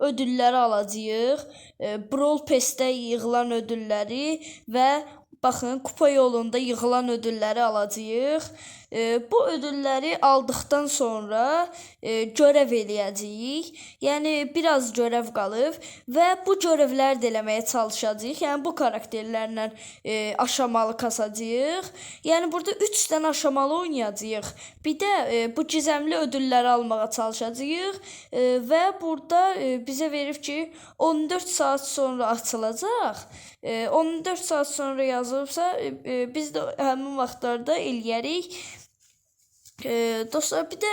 ödülləri alacağıq. Brawl Pass'də yığılan ödülləri və baxın, kupa yolunda yığılan ödülləri alacağıq. Bu ödülləri aldıqdan sonra görəv eləyəcəyik. Yəni biraz görəv qalıb və bu görevləri də eləməyə çalışacağıq. Yəni bu karakterlərlə aşamalı kasacağıq. Yəni burada 3 dənə aşamalı oynayacağıq. Bir də bu gizemli ödülləri almağa çalışacağıq və burada bizə verib ki 14 saat sonra açılacaq. 14 saat sonra yazılıbsa biz də həmin vaxtlarda eləyərik. Dostlar, bir də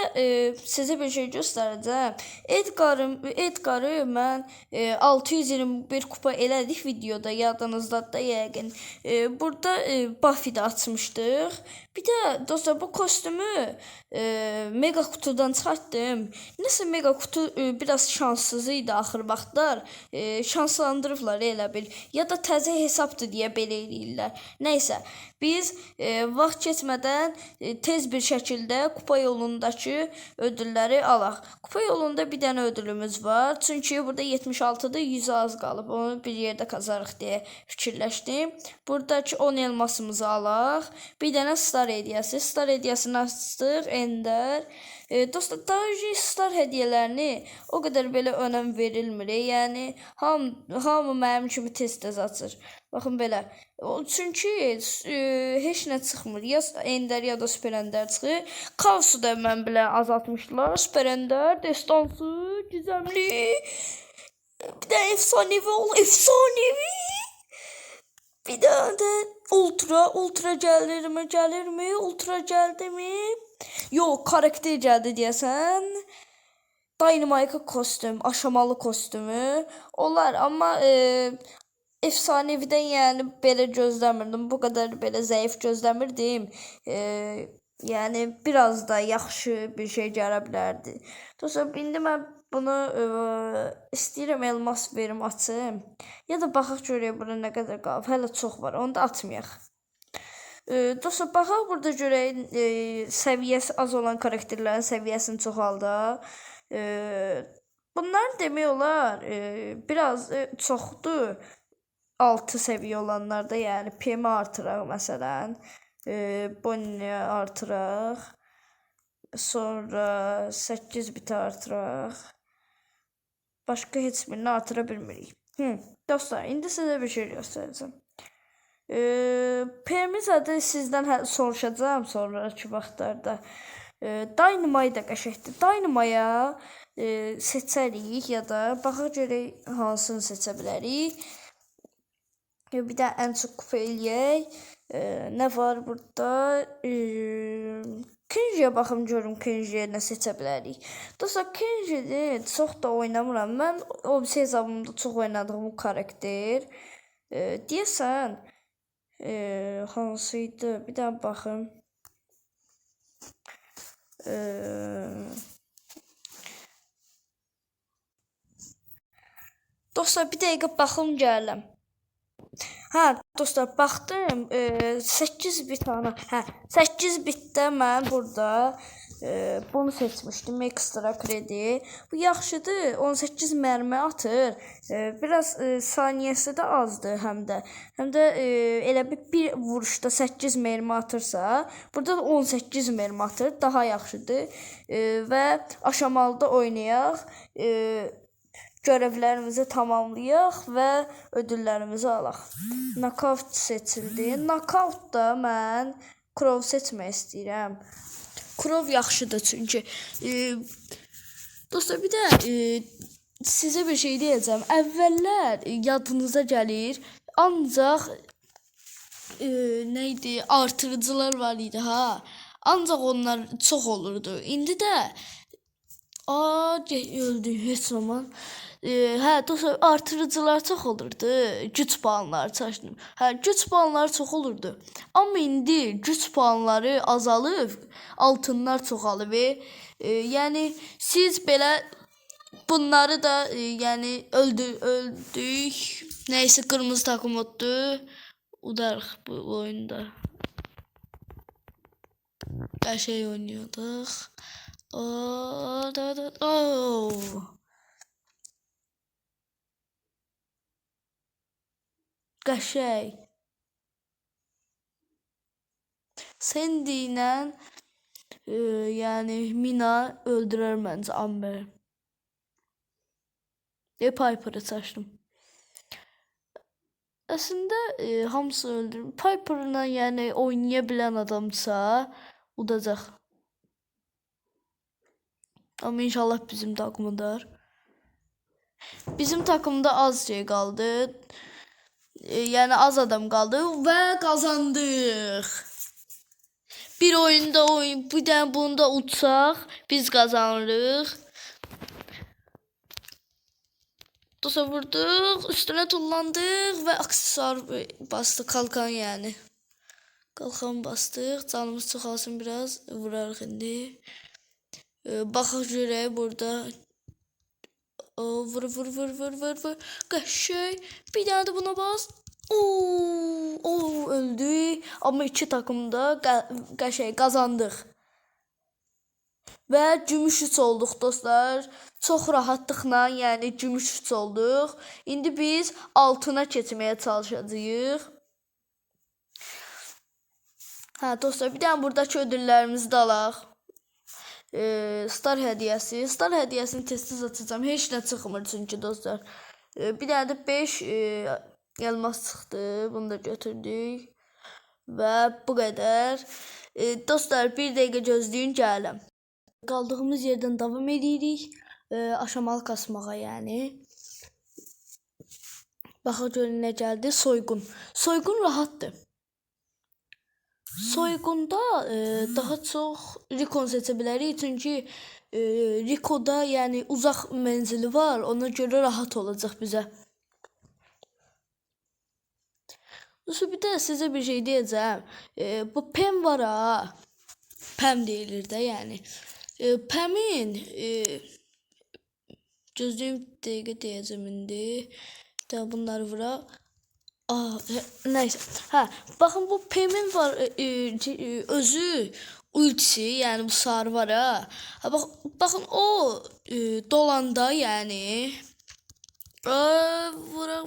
sizə bir şey göstərəcəm. Edgarı mən 621 kupa elədik videoda, yadınızdadır da yəqin. Burada Buffy-də açmışdıq. Bir də dostlar, bu kostümü mega kutudan çıxartdım. Nəsə mega kutu biraz şanssız idi axır vaxtlar. Şanslandırıblar elə bil. Ya da təzə hesabdır deyə belə eləyirlər. Nəysə, biz vaxt keçmədən tez bir şəkildə kupa yolundakı ödülləri alaq. Kupa yolunda bir dənə ödülümüz var. Çünki burada 76'da 100 az qalıb. Onu bir yerdə qazarıq deyə fikirləşdim. Buradakı 10 elmasımızı alaq. Bir dənə star hediyəsi. Star hediyəsini açdıq. Ender. Dostlar, daha önce star hediyələrini o qədər belə önəm verilmir. Yəni hamı mənim kimi tez-tez açır. Baxın belə. Çünki heç nə çıxmır. Ya Ender ya da Super Ender çıxır. Kaosu da mən belə azaltmışlar. Super Ender, destansı, gizemli. Bir də efsanevi ol, efsanevi. Bir də ultra gəlirmi? Ultra gəldi mi? Yox, karakter gəldi deyəsən. Dynamite kostüm, aşamalı kostümü. Onlar, amma efsanevidən yəni belə gözləmirdim. Bu qədər belə zəif gözləmirdim. Yəni biraz da yaxşı bir şey gələ bilərdi. Dostlar, indi mən bunu istəyirəm elmas verim açım. Ya da baxaq görək bura nə qədər qalıb. Hələ çox var. Onu da atmayaq. Dostlar, baxaq burada görək səviyyəsi az olan karakterlərin səviyyəsini çoxaldaq. Bunlar demək olar biraz çoxdur. 6 səviyyə olanlarda, yəni PM artıraq məsələn. Bonnie artıraq. Sonra 8 bit artıraq. Başqa heç birini artıra bilmirik. Dostlar, indi sizə bir şey göstərəcəm. PM-i zaten sizdən soruşacağım sonraki vaxtlarda. Dynamite da qəşəkdir. Dynamite'a seçərik ya da baxaq görək hansını seçə bilərik. Bir də ən çox kupa eləyək. Nə var burada? Kenji'yə baxım görüm Kenji'yə nə seçə bilərik. Dostlar, Kenji'ni çox da oynamıram. Mən o hesabımda çox oynadığım karakter. Deyəsən hansıydı? Bir daha baxım. Dostlar, bir dəqiqə baxım gələm. Dostlar, baxdım 8 bit ana. 8 bitdə mən burada bunu seçmişdim, ekstra kredi. Bu yaxşıdır, 18 mərmi atır. Biraz saniyəsi də azdır həm də. Həm də elə bir vuruşda 8 mərmi atırsa, burada da 18 mərmi atır, daha yaxşıdır. Və aşamalıda oynayaq. Görevlərimizi tamamlayaq və ödüllərimizi alaq. Knockout seçildi. Knockoutda mən Crow seçmək istəyirəm. Crow yaxşıdır çünki. Dostlar, bir də sizə bir şey deyəcəm. Əvvəllər yadınıza gəlir, ancaq neydi, artırıcılar var idi ha. Ancaq onlar çox olurdu. İndi də öldü heç zaman. Dostlar, artırıcılar çox olurdu. Güc puanları çaşdım. Güc puanları çox olurdu. Amma indi güc puanları azalıb, altınlar çoxalıb. Yəni siz belə bunları da yəni öldük. Nəysə, qırmızı takım oldu. Udarıq bu oyunda. Qəşəng oynuyorduk. Qəşəng. Sandy ilə yəni Mina öldürər məncə Amber. Piper'ı seçdim. Əslində hamısı öldürür. Piper'la yəni oynaya bilən adamsa udacaq. Amma inşallah bizim takımıdır. Bizim takımda az şey qaldı. Yəni az adam qaldı və qazandıq. Bir oyunda bir dənə bunda utsaq biz qazanırıq. Dosa vurduq, üstünə tullandıq və aksesuar bastıq, kalkan yəni. Kalkan bastıq, canımız çoxalsın biraz, vurarıq indi. Baxaq görək burada. Vur. Qəşəng. Bir dənə də buna bas. Öldü. Amma iki takımda qəşəng qazandıq. Və gümüş 3 olduq dostlar. Çox rahatlıqla, yəni gümüş 3 olduq. İndi biz altına keçməyə çalışacağıq. Dostlar, bir dənə buradakı ödüllərimizi də alaq. Star hədiyyəsi. Star hədiyyəsini tez-tez açacağım. Heç nə çıxmır çünki dostlar. Bir dənə də 5 elmas çıxdı. Bunu da götürdük. Və bu qədər. Dostlar, bir dəqiqə gözləyin, gələm. Qaldığımız yerdən davam edirik. Aşamalı kasmağa yəni. Baxaq görün nə gəldi. Soygun. Soygun rahatdır. Soyğunda daha çox Rikon seçə bilərik. Çünki Rikoda yəni uzaq mənzili var. Ona görə rahat olacaq bizə. Bir də sizə bir şey deyəcəm. Bu Pem var ha. Pem deyilir də yəni. Pem'in gözlüyüm dəqiqə deyəcəm indi. Də bunları vuraq. Neyse. Baxın bu Pem'in var özü ultisi, yəni bu sarı var ha. Baxın o dolanda yəni vura.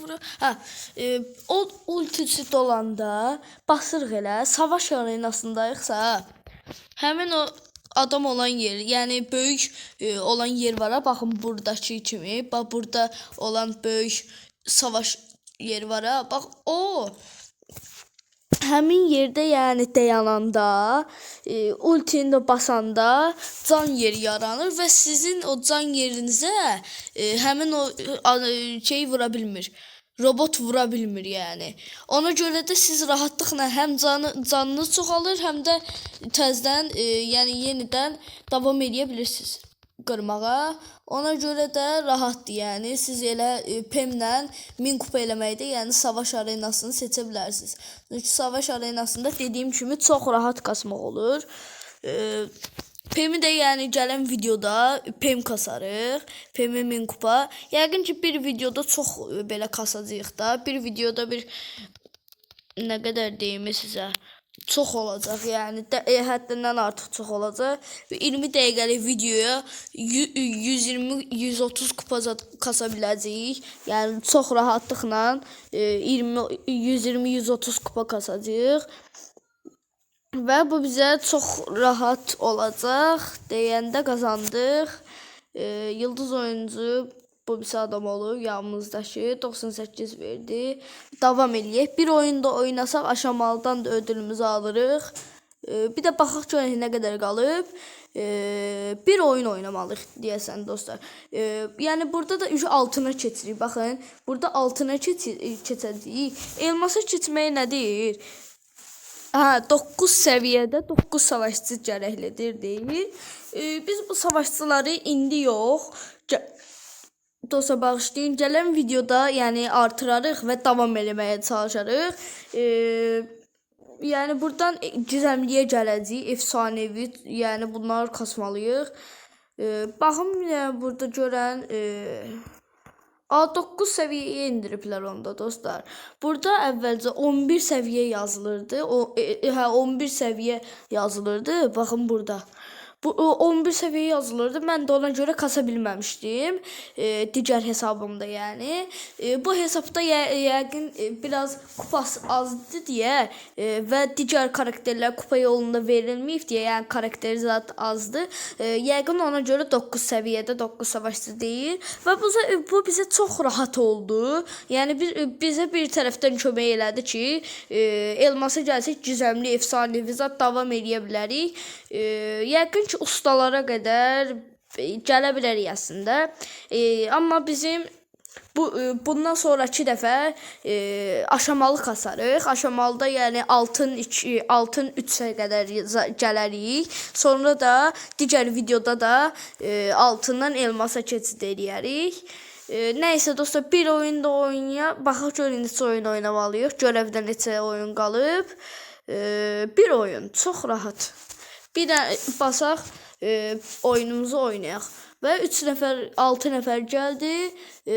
O ultisi dolanda basırıq elə. Savaş arenasındayıqsa həmin o adam olan yer, yəni böyük olan yer var ha. Baxın buradakı kimi. Bax burada olan böyük savaş yeri var ha. Bax o həmin yerdə yəni dayananda, ultini də basanda can yeri yaranır və sizin o can yerinizə həmin o şey vura bilmir. Robot vura bilmir yəni. Ona görə də siz rahatlıqla həm canınız çoxalır, həm də təzədən yəni yenidən davam edə bilirsiniz qırmağa. Ona görə də rahatdır yəni. Siz elə Pem'lə 1000 kupa eləməkdə, yəni savaş arenasını seçə bilərsiniz. Çünki savaş arenasında dediyim kimi çox rahat kasmaq olur. Pem'i də yəni gələn videoda Pem kasarıq. Pem'e 1000 kupa. Yəqin ki bir videoda çox belə kasacağıq da. Bir videoda bir nə qədər deyim sizə? Çox olacaq yəni həddindən artıq çox olacaq. 20 dəqiqəlik videoya 120-130 kupa kasa biləcəyik. Yəni çox rahatlıqla 120-130 kupa kasacağıq. Və bu bizə çox rahat olacaq. Deyəndə qazandıq. Yıldız oyuncu bu bir adam olur yanımızdakı 98 verdi. Davam eləyək. Bir oyunda oynasaq aşamalıdan da ödülümüzü alırıq. Bir də baxaq görək nə qədər qalıb. Bir oyun oynamalıyıq deyəsən dostlar. Yəni burada da altına keçirik. Baxın, burada altına keçəcəyik. Elmasa keçmək nə deyir? 9 səviyyədə 9 savaşçı gərəklidir deyir. Biz bu savaşçıları indi yox. Dostlar bağışlayın, gələn videoda yəni artırarıq və davam eləməyə çalışarıq. Yəni buradan gizəmliyə gələcəyik, efsanevi, yəni bunları kasmalıyıq. Baxın burada görən 9 səviyyəyə indiriblər onda dostlar. Burada əvvəlcə 11 səviyyə yazılırdı. 11 səviyyə yazılırdı. Baxın burada. Bu 11 səviyyə yazılırdı. Mən də ona görə kasa bilməmişdim. Digər hesabımda yəni. Bu hesabda yəqin biraz kupası azdı deyə və digər karakterlər kupa yolunda verilməyib deyə, yəni karakter zat azdı. Yəqin ona görə 9 səviyyədə 9 savaşçı deyil və bu bizə çox rahat oldu. Yəni bizə bir tərəfdən kömək elədi ki, elmasa gəlsək gizəmli, efsanevi zat davam edə bilərik. Yəqin ki, ustalara qədər gələ bilərik əslində. Amma bizim bundan sonraki dəfə aşamalı kasarıq. Aşamalıda yəni altın 3-ə qədər gələrik. Sonra da digər videoda da altından elmasa keçid eləyərik. Nəysə dostlar, bir oyun da oynayaq. Baxaq görün neçə oyun oynamalıyıq. Görevdə neçə oyun qalıb. Bir oyun, çox rahat. Bir də basaq oyunumuzu oynayaq. Və 3 nəfər, 6 nəfər gəldi.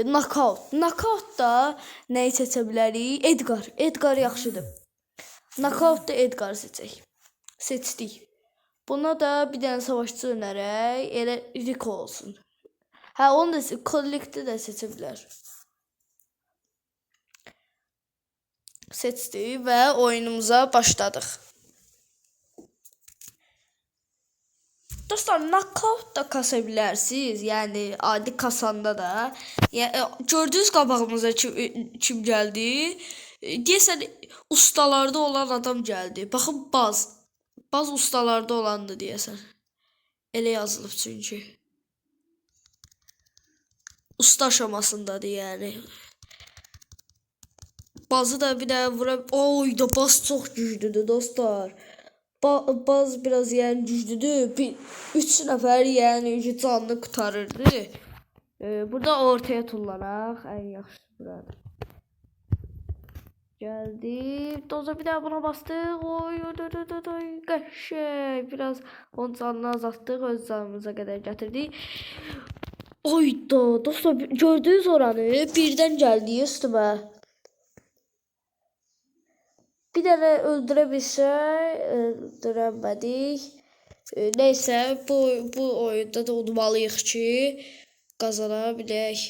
Knockout. Knockout-da nəyi seçə bilərik? Edgar. Edgar yaxşıdır. Knockout-da Edgar seçək. Seçdik. Buna da bir dənə savaşçı önərək. Elə Rico olsun. Hə, onu da kollekti də seçə bilər. Seçdik və oyunumuza başladıq. Dostlar, knockout da kasa bilərsiniz. Yəni adi kasanda da. Yəni gördüyünüz qabağımıza kim gəldi? Deyəsən ustalarda olan adam gəldi. Baxın, Baz ustalarda olandı deyəsən. Elə yazılıb çünki. Usta aşamasındadır yəni. Bazı da bir də vura... Oy da Baz çox güclüdür dostlar. Baz biraz yəni güclüdür. 3 nəfər yəni canını qurtarırdı. Burada ortaya tullanaq. Ən yaxşısı buradır. Gəldi. Doza bir daha buna bastıq. Oy. Qəşəng. Biraz onun canını azaltdıq. Öz canımıza qədər gətirdik. Oy da dostlar, gördünüz oranı? Birdən gəldi üstümə. Bir dənə öldürə bilsək, öldürəmədik. Neysə, bu oyunda da udmalıyıq ki, qazana bilək.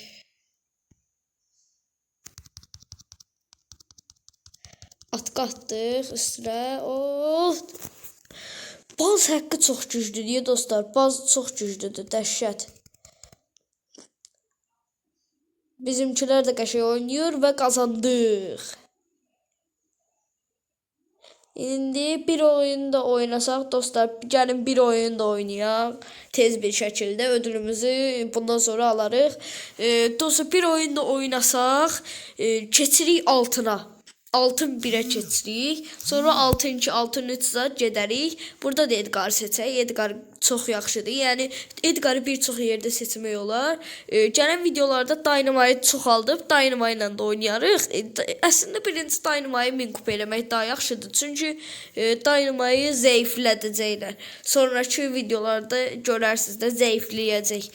Atqa atdıq üstünə. Baz haqqı çox güclüdür dostlar. Baz çox güclüdür, dəhşət. Bizimkilər də qəşəng oynayır və qazandıq. İndi bir oyun da oynasaq dostlar, gəlin bir oyun da oynayaq tez bir şəkildə, ödülümüzü bundan sonra alarıq. Dostlar, bir oyun da oynasaq, keçirik altına. Altın 1-ə keçirik. Sonra altın 2, altın 3-ə gedərik. Burada da Edgar seçək. Edgar çox yaxşıdır. Yəni Edgarı bir çox yerdə seçmək olar. Gələn videolarda Dynamite çoxaldıb Dynamite ilə də oynayarıq. Əslində birinci Dynamite 1000 kupa eləmək daha yaxşıdır. Çünki Dynamite zəiflədəcəklər. Sonraki videolarda görərsiniz də zəifləyəcək.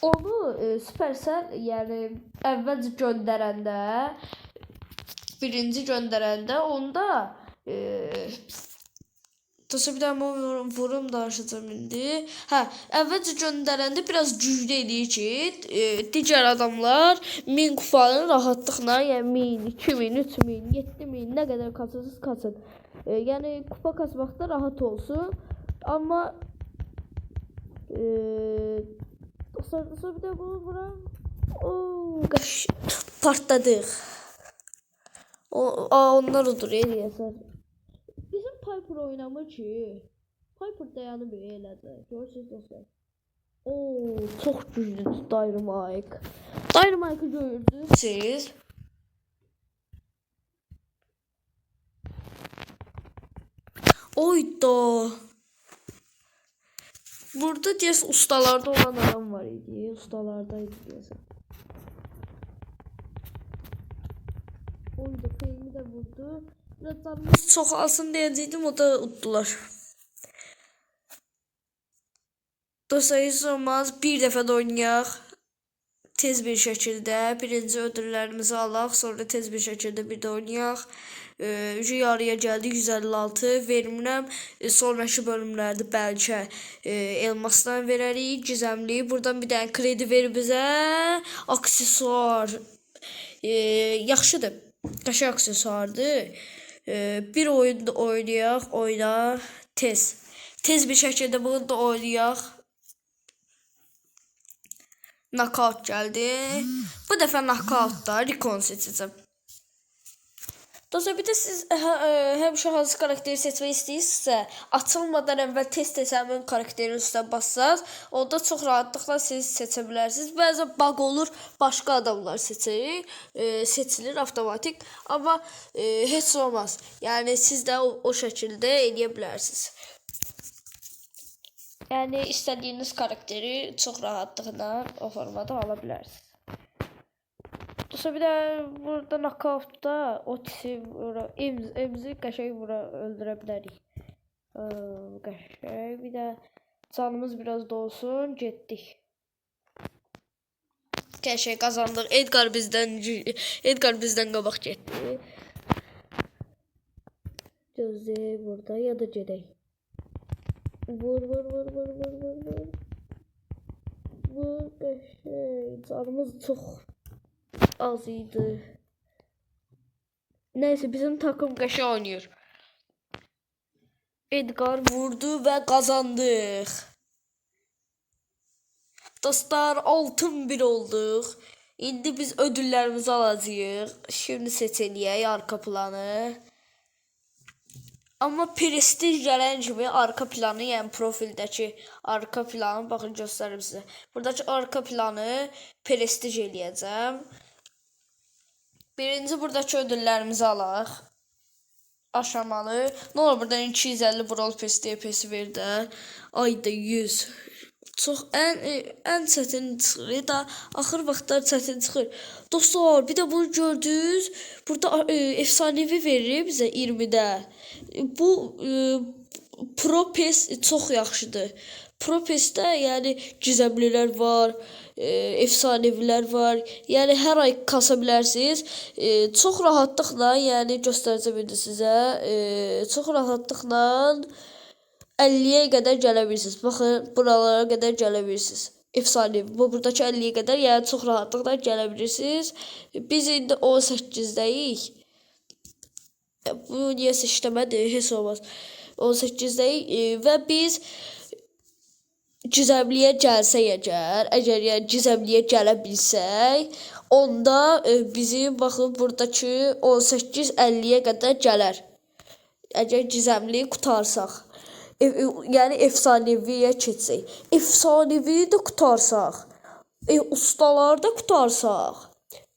Onu Supercell yəni əvvəlcə göndərəndə, birinci göndərəndə onda Dostlar, bir daha vurum danışacağım indi. Hə, əvvəlcə göndərəndə biraz güclü edir ki, digər adamlar 1000 kupanı rahatlıqla, yəni 1000, 2000, 3000, 7000 nə qədər kasasız kasın. Yəni kupa kasmaqda rahat olsun. Amma dostlar, bir də bunu vuram. Partladıq. Onlar odur eləyəsən. Bizim Piper oynamır ki. Piper dayanıb elədi. Görürsünüz dostlar. Çox güclüdür Dynamite. Dynamite'ı gördünüz siz. Oy da. Burada deyəsən ustalarda olan adam var idi. Ustalardaydı deyəsən. Oy da Feymi də vurdu. Biraz canımız çoxalsın deyəcəkdim, o da utdular. Dostlar, heç olmaz bir dəfə də oynayaq. tez bir şəkildə birinci ödüllərimizi alaq, sonra tez bir şəkildə bir də oynayaq. Yarıya gəldik, 156 vermirəm. Sonraki bölümlərdə bəlkə elmasdan verərik, gizəmli. Buradan bir dənə kredi ver bizə. Aksesuar. Yaxşıdır. Qəşəng aksesuardır. Bir oyunda oynayaq, tez. Tez bir şəkildə bunu da oynayaq. Knockout gəldi. Bu dəfə knockoutda Recon seçəcəm. Dostlar, bir də siz həmişə hansı karakteri seçmək istəyirsinizsə, açılmadan əvvəl tez-tez həmin karakterin üstünə bassaz, onda çox rahatlıqla siz seçə bilərsiniz. Bəzən bug olur, başqa adamlar seçilir avtomatik, amma heç olmaz. Yəni siz də o şəkildə eləyə bilərsiniz. Yəni istədiyiniz karakteri çox rahatlıqla o formada ala bilərsiniz. Dostlar, bir də burada knockoutda Otis'i emzi qəşəng öldürə bilərik. Qəşəng, bir də canımız biraz dolsun, getdik. Qəşəng qazandıq. Edgar bizdən qabaq getdi. Gözləyək burada ya da gedək. Vur. Vur qəşəng. Canımız çox az idi. Neyse, bizim takım qəşəng oynayır. Edgar vurdu və qazandıq. Dostlar, 6-1 olduq. İndi biz ödüllərimizi alacağıq. Şimdi seçeliyək arka planı. Amma prestij gələn kimi arka planı, yəni profildəki arka planı, baxın göstərim sizə. Buradakı arka planı prestij eləyəcəm. Birinci buradakı ödüllərimizi alaq. Aşamalı. Ne olur buradan 250 Brawl Pass DPS ver də. Ayda 100. Çox ən çətin çıxır da, axır vaxtlar çətin çıxır. Dostlar, bir də bunu gördünüz. Burada efsanevi verir bizə 20-də. Bu Pro PES çox yaxşıdır. Pro PES-də yəni gizəmlilər var, efsanevilər var. Yəni hər ay kasa bilərsiniz. Çox rahatlıqla, yəni göstərəcəm indi sizə. Çox rahatlıqla 50'ye qədər gələ bilirsiniz. Baxın, buralara qədər gələ bilirsiniz. Efsanevi. Buradakı 50'ye qədər, yəni çox rahatlıqla gələ bilirsiniz. Biz indi 18'dəyik. Bu niyəsə işləmədi, heç olmaz. 18'dəyik və biz gizəmliyə gəlsək əgər yəni gizəmliyə gələ bilsək, onda bizim baxın buradakı 18-50'ye qədər gələr. Əgər gizəmliyi qutarsaq. Yəni efsaneviyə keçsək. Efsaneviyi də qutarsaq. Ustaları da qutarsaq.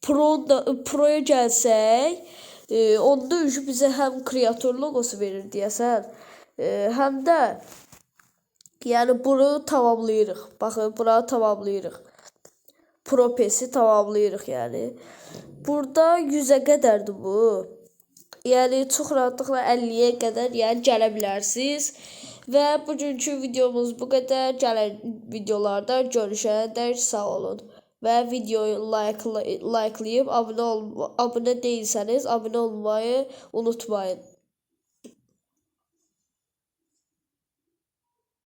Proya gəlsək, onda bizə həm kreator logosu verir deyəsən, həm də yəni bunu tamamlayırıq. Baxın, bunu tamamlayırıq. Pro PES-i tamamlayırıq yəni. Burada 100'ə qədərdir bu. Yəni çox rahatlıqla 50'ye qədər yəni gələ bilərsiniz. Və bugünkü videomuz bu qədər. Gələn videolarda görüşənədək sağ olun. Və videoyu likelayıb abunə değilsəniz abunə olmayı unutmayın.